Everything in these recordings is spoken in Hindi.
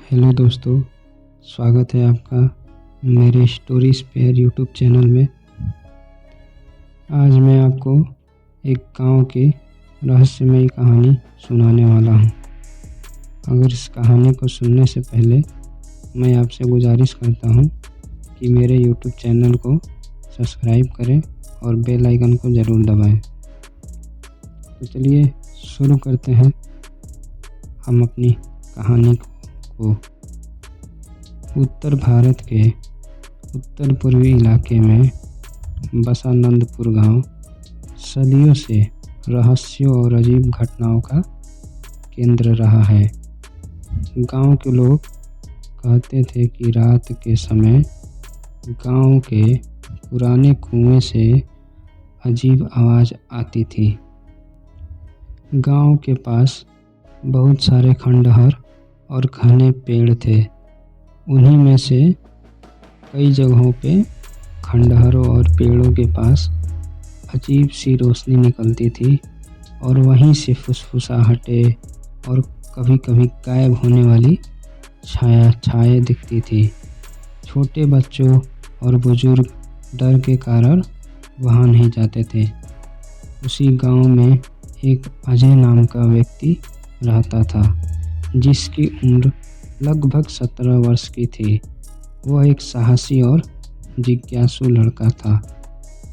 हेलो दोस्तों, स्वागत है आपका मेरे स्टोरी स्पेयर यूट्यूब चैनल में। आज मैं आपको एक गांव की रहस्यमयी कहानी सुनाने वाला हूं। अगर इस कहानी को सुनने से पहले मैं आपसे गुजारिश करता हूं कि मेरे यूट्यूब चैनल को सब्सक्राइब करें और बेल आइकन को ज़रूर दबाएं। तो चलिए शुरू करते हैं हम अपनी कहानी को। उत्तर भारत के उत्तर पूर्वी इलाके में बसा नंदपुर गांव सदियों से रहस्यों और अजीब घटनाओं का केंद्र रहा है। गांव के लोग कहते थे कि रात के समय गांव के पुराने कुएं से अजीब आवाज़ आती थी। गांव के पास बहुत सारे खंडहर और घने पेड़ थे। उन्हीं में से कई जगहों पे खंडहरों और पेड़ों के पास अजीब सी रोशनी निकलती थी और वहीं से फुसफुसाहटें और कभी कभी गायब होने वाली छाया दिखती थी। छोटे बच्चों और बुजुर्ग डर के कारण वहाँ नहीं जाते थे। उसी गांव में एक अजय नाम का व्यक्ति रहता था, जिसकी उम्र लगभग 17 वर्ष की थी। वह एक साहसी और जिज्ञासु लड़का था।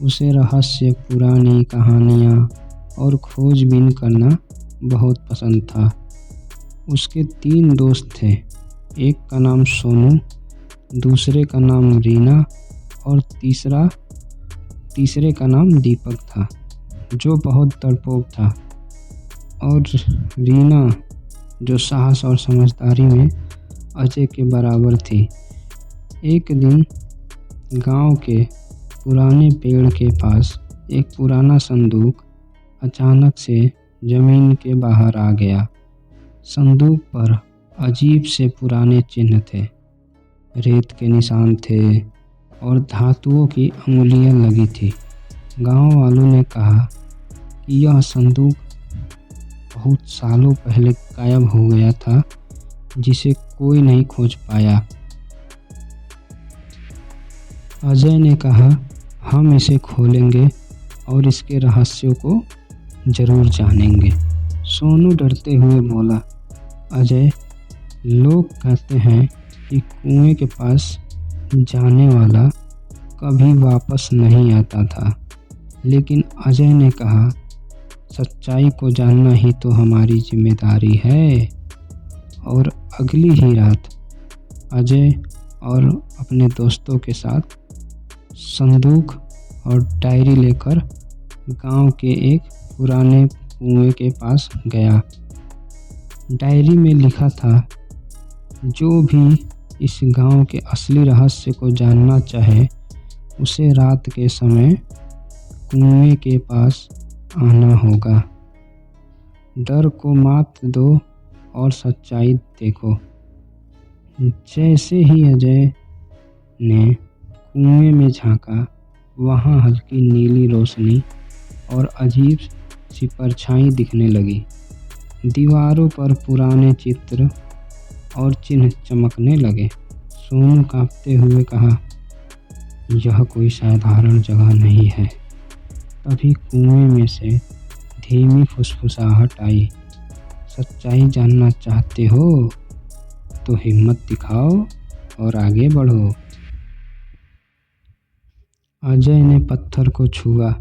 उसे रहस्य, पुरानी कहानियाँ और खोजबीन करना बहुत पसंद था। उसके 3 दोस्त थे। एक का नाम सोनू, दूसरे का नाम रीना और तीसरे का नाम दीपक था, जो बहुत डरपोक था, और रीना जो साहस और समझदारी में अजय के बराबर थी। एक दिन गांव के पुराने पेड़ के पास एक पुराना संदूक अचानक से जमीन के बाहर आ गया। संदूक पर अजीब से पुराने चिन्ह थे, रेत के निशान थे और धातुओं की अंगुलियां लगी थी। गांव वालों ने कहा कि यह संदूक बहुत सालों पहले गायब हो गया था, जिसे कोई नहीं खोज पाया। अजय ने कहा, हम इसे खोलेंगे और इसके रहस्यों को जरूर जानेंगे। सोनू डरते हुए बोला, अजय, लोग कहते हैं कि कुएं के पास जाने वाला कभी वापस नहीं आता था। लेकिन अजय ने कहा, सच्चाई को जानना ही तो हमारी जिम्मेदारी है। और अगली ही रात अजय और अपने दोस्तों के साथ संदूक और डायरी लेकर गांव के एक पुराने कुएं के पास गया। डायरी में लिखा था, जो भी इस गांव के असली रहस्य को जानना चाहे, उसे रात के समय कुएं के पास आना होगा। डर को मात दो और सच्चाई देखो। जैसे ही अजय ने कुएं में झांका, वहां हल्की नीली रोशनी और अजीब सी परछाई दिखने लगी। दीवारों पर पुराने चित्र और चिन्ह चमकने लगे। सोनू कांपते हुए कहा, यह कोई साधारण जगह नहीं है। तभी कुएं में से धीमी फुसफुसाहट आई, सच्चाई जानना चाहते हो तो हिम्मत दिखाओ और आगे बढ़ो। अजय ने पत्थर को छुआ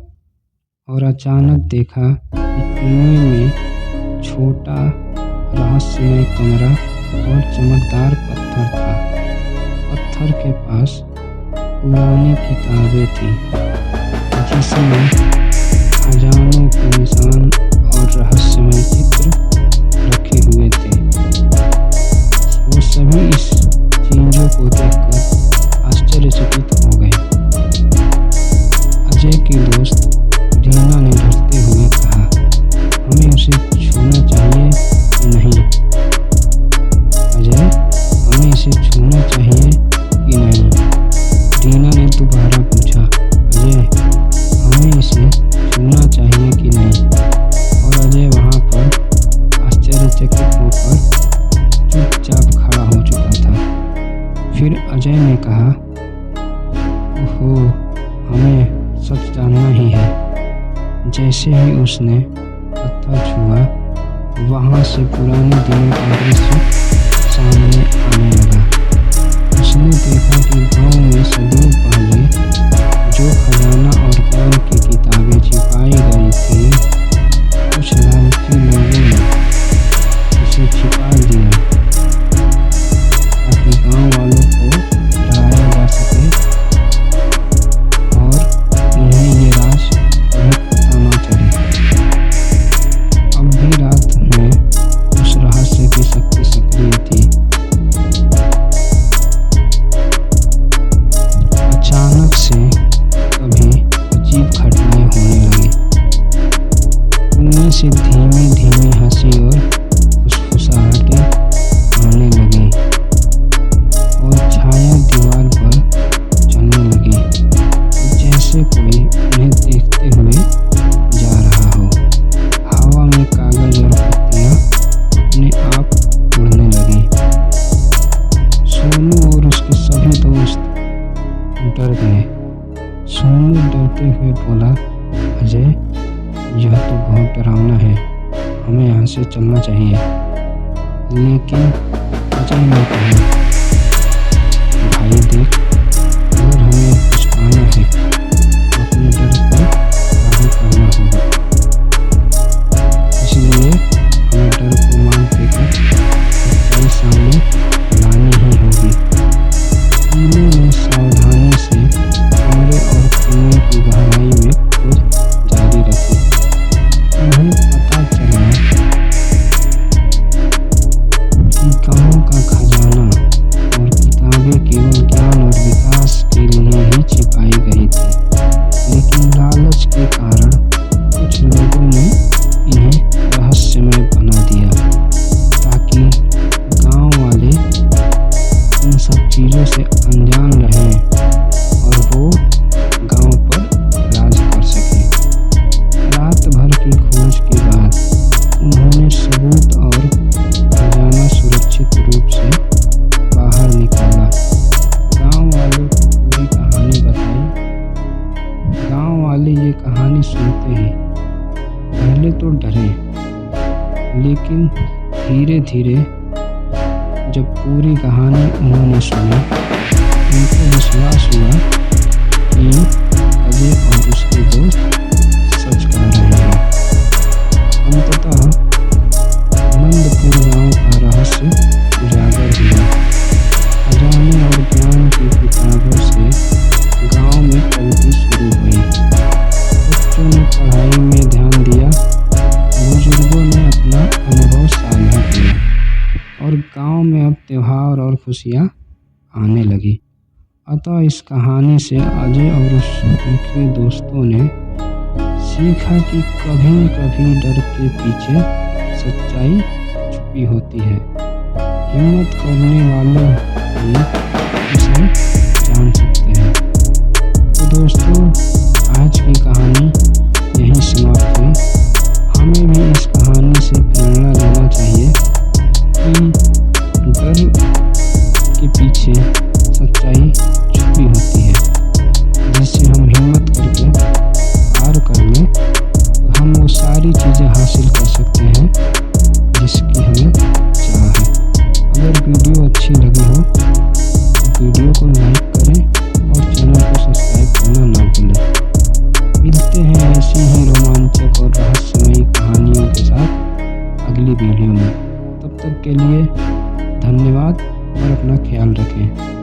और अचानक देखा कि कुएं में छोटा रहस्यमय कमरा और चमकदार पत्थर था। पत्थर के पास पुरानी किताबें थी, जिसमें खजानों के निशान और रहस्यमय चित्र रखे हुए थे। वो सभी इस चीजों को देखकर आश्चर्यचकित हो गए। अजय की दोस्त रीना ने डरते हुए कहा, हमें उसे छूना चाहिए कि नहीं? अजय, हमें इसे छूना चाहिए कि नहीं? रीना ने दोबारा पूछा, अजय, हमें इसे छूना चाहिए कि नहीं? और अजय वहाँ पर आश्चर्यचकित होकर चुपचाप खड़ा हो चुका फिर अजय ने कहा, ओहो, हमें सच जानना ही है। जैसे ही उसने पत्थर छुआ, वहाँ से पुराने दिनों का दृश्य सामने आने लगा। उसने देखा कि गांव में सदियों पहले जो खजाना और ज्ञान की किताबें छिपाई गई थी, कुछ लालची लोगों ने उसे छिपा दिया ताकि गांव वालों को डराया जा सके और उन्हें ये राज कभी पता न चले। अब भी रात में उस रहस्य की शक्ति सक्रिय थी। अचानक से कभी अजीब घटनाएं होने लगी। कुएं से धीमी धीमी हंसी और फुसफुसाहटें आने लगी और छाया दीवार पर चलने लगी, जैसे कोई उन्हें देखते हुए जा रहा हो। हवा में कागज और पत्तियां अपने आप उड़ने लगी। सोनू और उसके सभी दोस्त डर गए। सोनू डरते हुए बोला, अजय, यह तो बहुत डरावना है, हमें यहाँ से चलना चाहिए। लेकिन अजय ने कहा, भाई देख, अगर हमें कुछ पाना है तो अपने डर पर काबू करना होगा। इसलिए हमें डर को मात देकर सच्चाई सामने लानी ही होगी। तीनों ने सावधानी से कमरे और कुएं की गहराई में खोज जारी रखी। उन्हें पता चला कि गांव का खजाना और किताबें केवल ज्ञान और विकास के लिए ही छिपाई गई थी, लेकिन लालच के कारण कुछ लोगों ने इन्हें रहस्यमय बना दिया ताकि गांव वाले इन सब चीज़ों से अनजान रहें और वो गांव पर राज कर सकें। रात भर की खोज के बाद उन्होंने सबूत और खजाना सुरक्षित रूप से बाहर निकाला। गांव वालों को पूरी कहानी बताई। गांव वाले ये कहानी सुनते ही पहले तो डरे, लेकिन धीरे धीरे जब पूरी कहानी उन्होंने सुनी, उनको विश्वास हुआ कि अजय और उसके दोस्त सच कह रहे हैं। अंततः नंदपुर गांव का रहस्य उजागर हुआ। खजाने और ज्ञान की किताबों से गांव में प्रगति शुरू हुई। बच्चों ने पढ़ाई में ध्यान दिया, बुजुर्गों ने अपना अनुभव साझा किया और गांव में अब त्योहार और खुशियां आने लगी। अतः इस कहानी से अजय और उनके दोस्तों ने सीखा कि कभी कभी डर के पीछे सच्चाई छुपी होती है। हिम्मत करने वाले ही इसे जान सकते हैं। तो दोस्तों, आज की कहानी यहीं समाप्त हुई। हमें भी इस कहानी से प्रेरणा लेना चाहिए कि डर के पीछे सच्चाई छुपी होती है। जिससे हम हिम्मत करके पार कर लें तो हम वो सारी चीज़ें हासिल कर सकते हैं जिसकी हमें चाह है। अगर वीडियो अच्छी लगी हो तो वीडियो को लाइक करें और चैनल को सब्सक्राइब करना ना भूलें। मिलते हैं ऐसी ही रोमांचक और रहस्यमयी कहानियों के साथ अगली वीडियो में। तब तक के लिए धन्यवाद और अपना ख्याल रखें।